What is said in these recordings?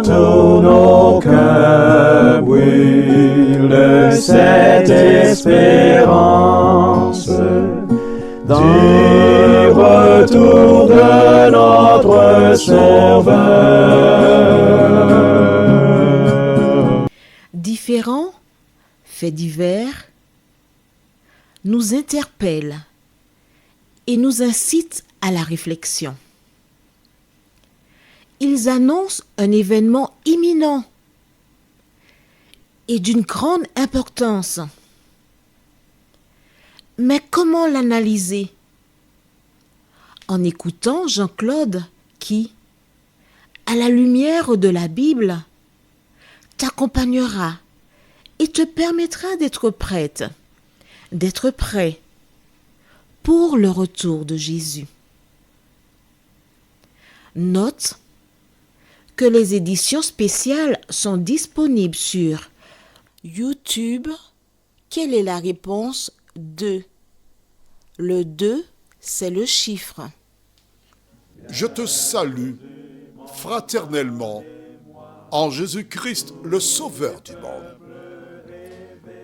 tous nos cœurs brûle cette espérance du retour de notre Sauveur. Différents faits divers nous interpellent et nous incitent à la réflexion. Ils annoncent un événement imminent et d'une grande importance. Mais comment l'analyser? En écoutant Jean-Claude qui, à la lumière de la Bible, t'accompagnera et te permettra d'être prête, d'être prêt pour le retour de Jésus. Note que les éditions spéciales sont disponibles sur YouTube. Quelle est la réponse 2? Le 2, c'est le chiffre. Je te salue fraternellement en Jésus-Christ, le Sauveur du monde.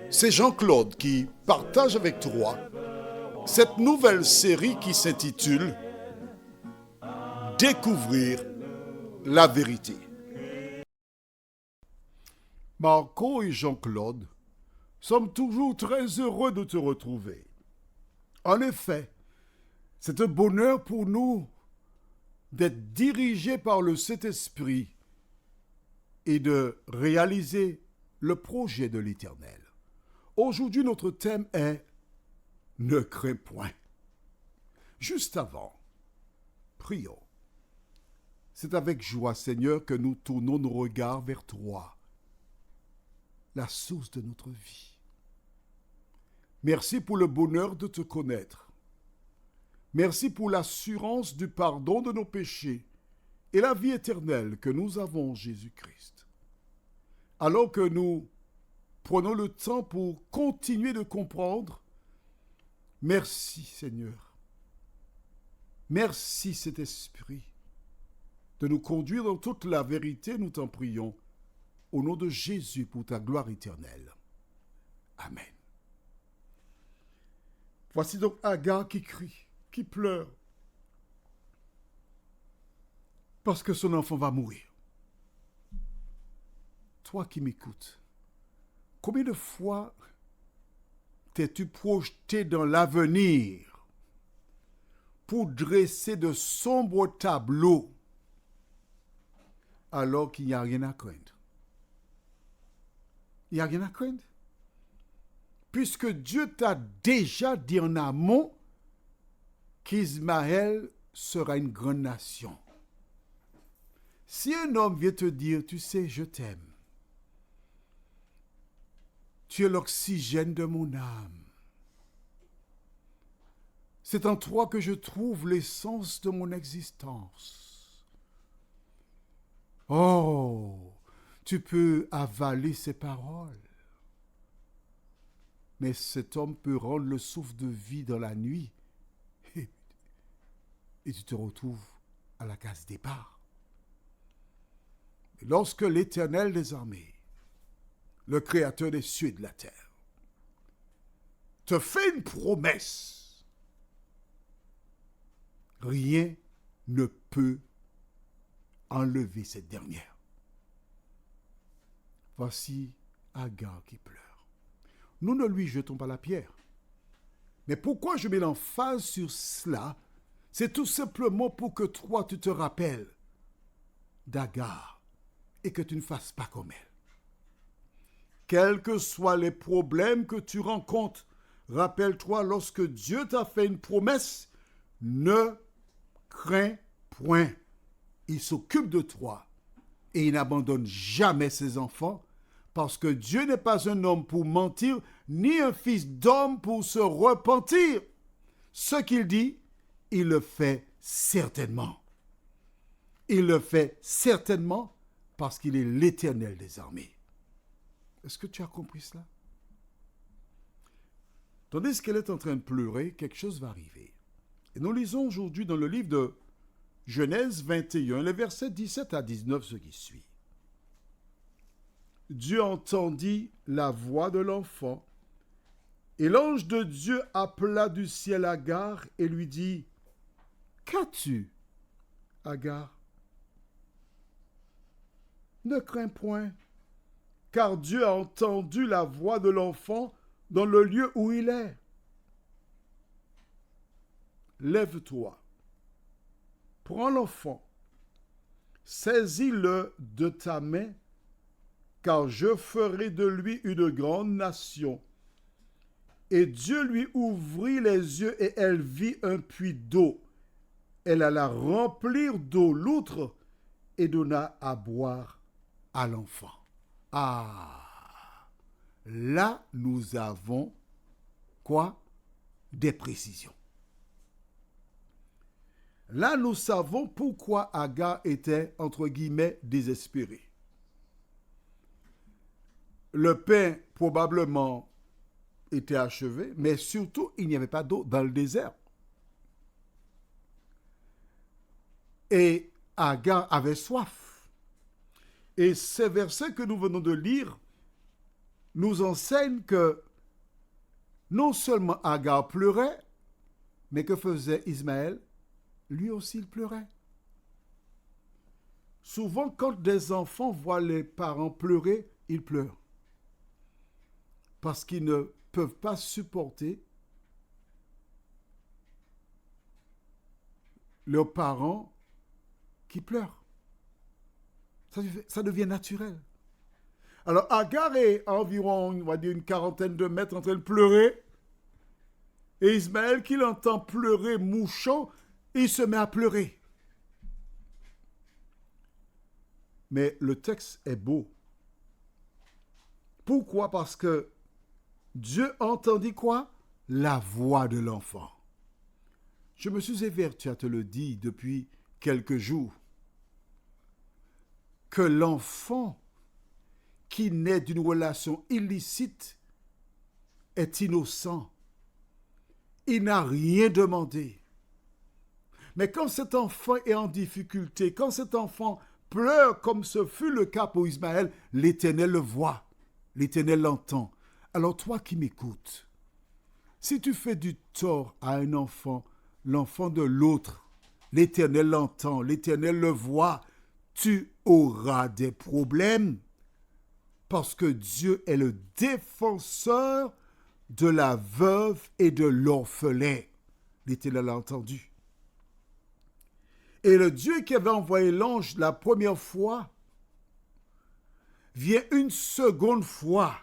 C'est Jean-Claude qui partage avec toi cette nouvelle série qui s'intitule « Découvrir la vérité ». Marco et Jean-Claude sommes toujours très heureux de te retrouver. En effet, c'est un bonheur pour nous d'être dirigés par le Saint-Esprit et de réaliser le projet de l'Éternel. Aujourd'hui, notre thème est « Ne crains point ». Juste avant, prions. C'est avec joie, Seigneur, que nous tournons nos regards vers toi, la source de notre vie. Merci pour le bonheur de te connaître. Merci pour l'assurance du pardon de nos péchés et la vie éternelle que nous avons en Jésus-Christ. Alors que nous prenons le temps pour continuer de comprendre, merci Seigneur. Merci Saint-Esprit de nous conduire dans toute la vérité, nous t'en prions, au nom de Jésus pour ta gloire éternelle. Amen. Voici donc Agar qui crie, qui pleure, parce que son enfant va mourir. Toi qui m'écoutes, combien de fois t'es-tu projeté dans l'avenir pour dresser de sombres tableaux alors qu'il n'y a rien à craindre? Il n'y a rien à craindre. Puisque Dieu t'a déjà dit en amont qu'Ismaël sera une grande nation. Si un homme vient te dire, tu sais, je t'aime, tu es l'oxygène de mon âme, c'est en toi que je trouve l'essence de mon existence. Oh, tu peux avaler ces paroles. Mais cet homme peut rendre le souffle de vie dans la nuit et tu te retrouves à la case départ. Et lorsque l'Éternel des armées, le Créateur des cieux et de la terre, te fait une promesse, rien ne peut enlever cette dernière. Voici Agar qui pleure. Nous ne lui jetons pas la pierre. Mais pourquoi je mets l'emphase sur cela? C'est tout simplement pour que toi, tu te rappelles d'Agar et que tu ne fasses pas comme elle. Quels que soient les problèmes que tu rencontres, rappelle-toi, lorsque Dieu t'a fait une promesse, ne crains point. Il s'occupe de toi et il n'abandonne jamais ses enfants. Parce que Dieu n'est pas un homme pour mentir, ni un fils d'homme pour se repentir. Ce qu'il dit, il le fait certainement. Il le fait certainement parce qu'il est l'Éternel des armées. Est-ce que tu as compris cela? Tandis qu'elle est en train de pleurer, quelque chose va arriver. Et nous lisons aujourd'hui dans le livre de Genèse 21, les versets 17 à 19, ce qui suit. Dieu entendit la voix de l'enfant, et l'ange de Dieu appela du ciel Agar et lui dit, « Qu'as-tu, Agar? Ne crains point, car Dieu a entendu la voix de l'enfant dans le lieu où il est. Lève-toi, prends l'enfant, saisis-le de ta main, car je ferai de lui une grande nation. » Et Dieu lui ouvrit les yeux et elle vit un puits d'eau. Elle alla remplir d'eau l'outre et donna à boire à l'enfant. Ah, là nous avons quoi? Des précisions. Là nous savons pourquoi Agar était, entre guillemets, désespérée. Le pain probablement était achevé, mais surtout il n'y avait pas d'eau dans le désert. Et Agar avait soif. Et ces versets que nous venons de lire nous enseignent que non seulement Agar pleurait, mais que faisait Ismaël? Lui aussi il pleurait. Souvent quand des enfants voient les parents pleurer, ils pleurent. Parce qu'ils ne peuvent pas supporter leurs parents qui pleurent. Ça devient naturel. Alors Agar est à environ, on va dire, une quarantaine de mètres en train de pleurer. Et Ismaël, qui l'entend pleurer, mouchant, il se met à pleurer. Mais le texte est beau. Pourquoi? Parce que Dieu entendit quoi? La voix de l'enfant. Je me suis évertué à te le dire depuis quelques jours, que l'enfant qui naît d'une relation illicite est innocent. Il n'a rien demandé. Mais quand cet enfant est en difficulté, quand cet enfant pleure comme ce fut le cas pour Ismaël, l'Éternel le voit, l'Éternel l'entend. Alors toi qui m'écoutes, si tu fais du tort à un enfant, l'enfant de l'autre, l'Éternel l'entend, l'Éternel le voit, tu auras des problèmes parce que Dieu est le défenseur de la veuve et de l'orphelin. L'Éternel l'a entendu. Et le Dieu qui avait envoyé l'ange la première fois vient une seconde fois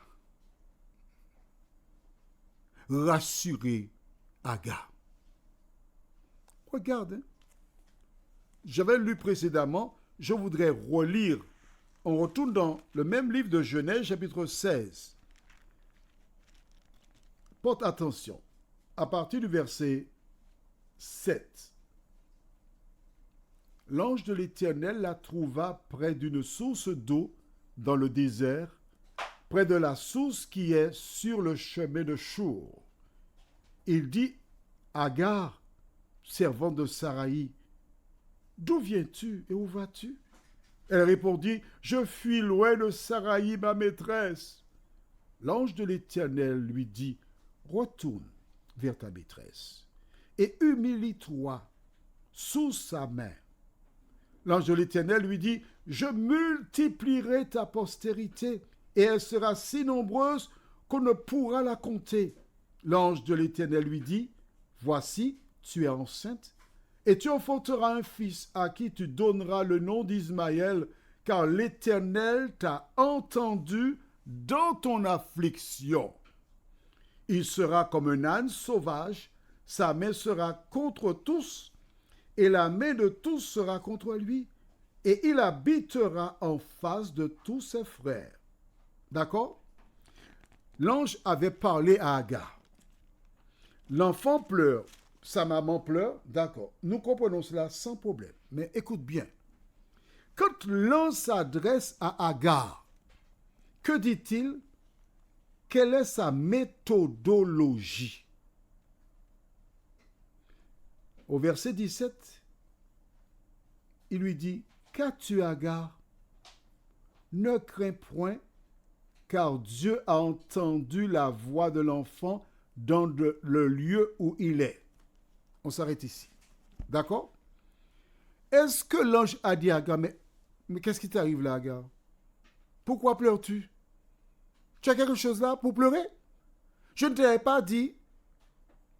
rassurer Agar. Regarde, hein? J'avais lu précédemment, je voudrais relire. On retourne dans le même livre de Genèse, chapitre 16. Porte attention, à partir du verset 7. L'ange de l'Éternel la trouva près d'une source d'eau dans le désert, près de la source qui est sur le chemin de Chour. Il dit, Agar, servante de Saraï, d'où viens-tu et où vas-tu? Elle répondit, je fuis loin de Saraï, ma maîtresse. L'ange de l'Éternel lui dit, retourne vers ta maîtresse et humilie-toi sous sa main. L'ange de l'Éternel lui dit, je multiplierai ta postérité et elle sera si nombreuse qu'on ne pourra la compter. L'ange de l'Éternel lui dit, voici, tu es enceinte et tu enfanteras un fils à qui tu donneras le nom d'Ismaël, car l'Éternel t'a entendu dans ton affliction. Il sera comme un âne sauvage, sa main sera contre tous, et la main de tous sera contre lui, et il habitera en face de tous ses frères. D'accord? L'ange avait parlé à Agar. L'enfant pleure, sa maman pleure, d'accord. Nous comprenons cela sans problème. Mais écoute bien. Quand l'ange s'adresse à Agar, que dit-il? Quelle est sa méthodologie? Au verset 17, il lui dit, qu'as-tu, Agar? Ne crains point, car Dieu a entendu la voix de l'enfant dans le lieu où il est. On s'arrête ici. D'accord? Est-ce que l'ange a dit à Agar, mais qu'est-ce qui t'arrive là, Agar? Pourquoi pleures-tu? Tu as quelque chose là pour pleurer? Je ne t'avais pas dit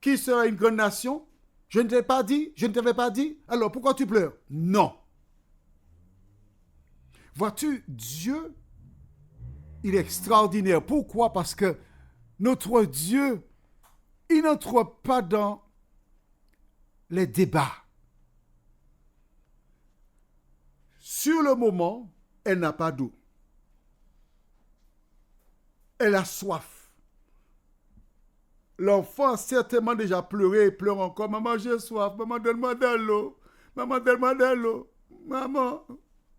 qu'il serait une grande nation. Je ne t'avais pas dit. Alors pourquoi tu pleures? Non. Vois-tu, Dieu, il est extraordinaire. Pourquoi? Parce que notre Dieu, il n'entre pas dans les débats. Sur le moment, elle n'a pas d'eau. Elle a soif. L'enfant a certainement déjà pleuré et pleure encore. Maman, j'ai soif. Maman, donne-moi de l'eau. Maman, donne-moi de l'eau.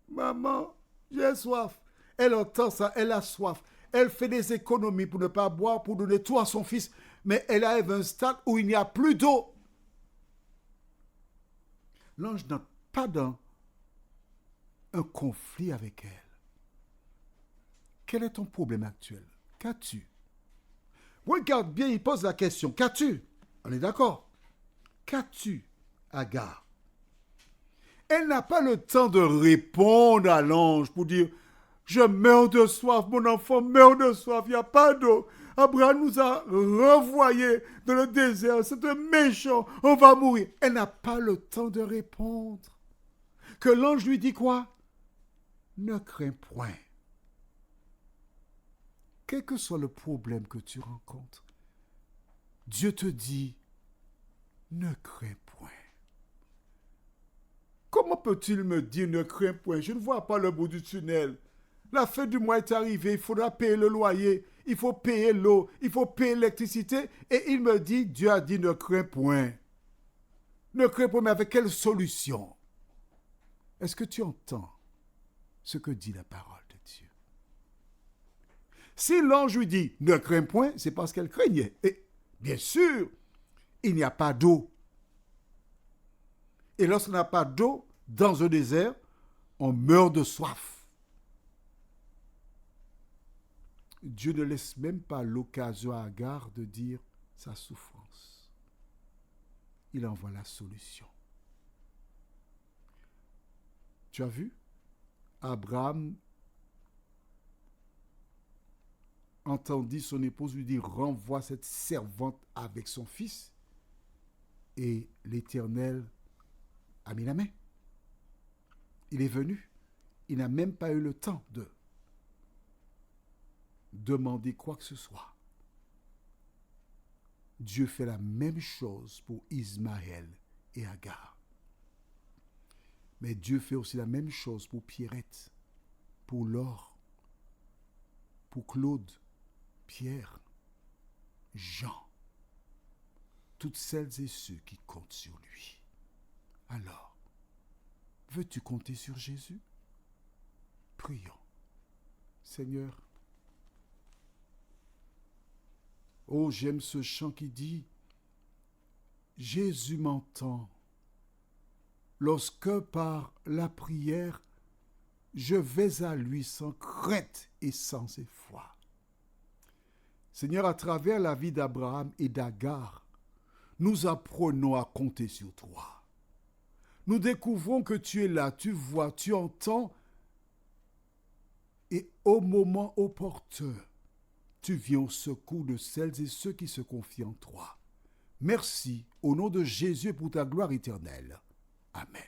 Maman, j'ai soif. Elle entend ça, elle a soif. Elle fait des économies pour ne pas boire, pour donner tout à son fils. Mais elle arrive à un stade où il n'y a plus d'eau. L'ange n'est pas dans un conflit avec elle. Quel est ton problème actuel? Qu'as-tu? Regarde bien, il pose la question. Qu'as-tu? On est d'accord. Qu'as-tu, Agar? Elle n'a pas le temps de répondre à l'ange pour dire « Je meurs de soif, mon enfant meurt de soif, il n'y a pas d'eau. Abraham nous a renvoyés dans le désert, c'est un méchant, on va mourir. » Elle n'a pas le temps de répondre. Que l'ange lui dit quoi? Ne crains point. Quel que soit le problème que tu rencontres, Dieu te dit, ne crains point. Comment peut-il me dire ne crains point? Je ne vois pas le bout du tunnel. La fin du mois est arrivée, il faudra payer le loyer, il faut payer l'eau, il faut payer l'électricité. Et il me dit, Dieu a dit ne crains point. Ne crains point, mais avec quelle solution? Est-ce que tu entends ce que dit la parole de Dieu? Si l'ange lui dit ne crains point, c'est parce qu'elle craignait. Et bien sûr, il n'y a pas d'eau. Et lorsqu'on n'a pas d'eau dans un désert, on meurt de soif. Dieu ne laisse même pas l'occasion à Agar de dire sa souffrance. Il envoie la solution. Tu as vu? Abraham entendit son épouse lui dire « Renvoie cette servante avec son fils. » Et l'Éternel a mis la main. Il est venu. Il n'a même pas eu le temps de demander quoi que ce soit. Dieu fait la même chose pour Ismaël et Agar. Mais Dieu fait aussi la même chose pour Pierrette, pour Laure, pour Claude, Pierre, Jean, toutes celles et ceux qui comptent sur lui. Alors, veux-tu compter sur Jésus? Prions. Seigneur, oh, j'aime ce chant qui dit « Jésus m'entend lorsque par la prière, je vais à lui sans crainte et sans effroi. » Seigneur, à travers la vie d'Abraham et d'Agar, nous apprenons à compter sur toi. Nous découvrons que tu es là, tu vois, tu entends, et au moment opportun, tu viens au secours de celles et ceux qui se confient en toi. Merci, au nom de Jésus, pour ta gloire éternelle. Amen.